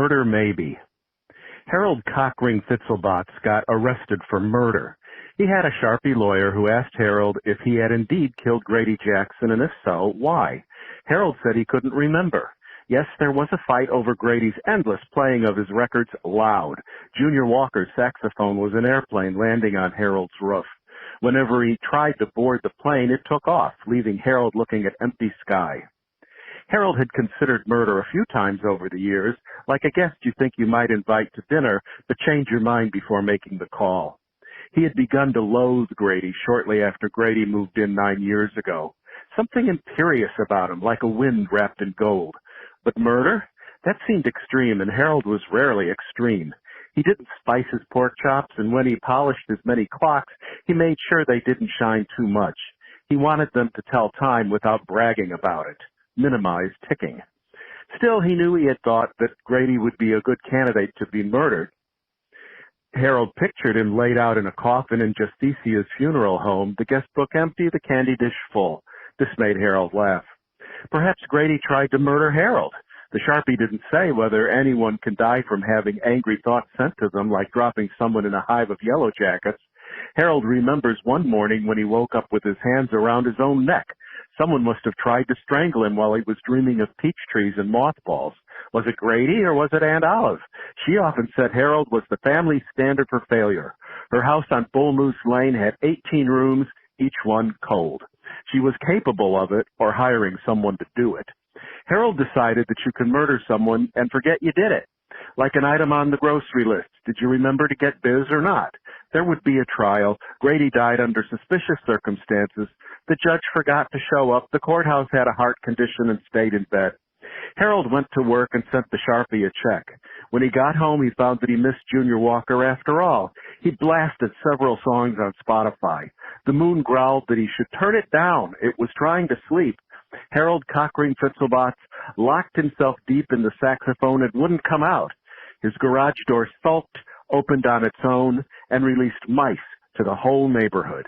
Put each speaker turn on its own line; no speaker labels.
Murder Maybe. Harold Cockring Fitzelbatz got arrested for murder. He had a Sharpie lawyer who asked Harold if he had indeed killed Grady Jackson, and if so, why. Harold said he couldn't remember. Yes, there was a fight over Grady's endless playing of his records loud. Junior Walker's saxophone was an airplane landing on Harold's roof. Whenever he tried to board the plane, it took off, leaving Harold looking at empty sky. Harold had considered murder a few times over the years, like a guest you think you might invite to dinner, but change your mind before making the call. He had begun to loathe Grady shortly after Grady moved in 9 years ago. Something imperious about him, like a wind wrapped in gold. But murder? That seemed extreme, and Harold was rarely extreme. He didn't spice his pork chops, and when he polished his many clocks, he made sure they didn't shine too much. He wanted them to tell time without bragging about it. Minimize ticking. Still, he knew he had thought that Grady would be a good candidate to be murdered. Harold pictured him laid out in a coffin in Justicia's funeral home, the guest book empty, the candy dish full. This made Harold laugh. Perhaps Grady tried to murder Harold. The Sharpie didn't say whether anyone can die from having angry thoughts sent to them, like dropping someone in a hive of yellow jackets. Harold remembers one morning when he woke up with his hands around his own neck. Someone must have tried to strangle him while he was dreaming of peach trees and mothballs. Was it Grady or was it Aunt Olive? She often said Harold was the family standard for failure. Her house on Bull Moose Lane had 18 rooms, each one cold. She was capable of it or hiring someone to do it. Harold decided that you could murder someone and forget you did it. Like an item on the grocery list. Did you remember to get biz or not? There would be a trial. Grady died under suspicious circumstances. The judge forgot to show up. The courthouse had a heart condition and stayed in bed. Harold went to work and sent the Sharpie a check. When he got home, he found that he missed Junior Walker after all. He blasted several songs on Spotify. The moon growled that he should turn it down. It was trying to sleep. Harold Cockring Fitzelbatz locked himself deep in the saxophone and wouldn't come out. His garage door sulked, opened on its own, and released mice to the whole neighborhood.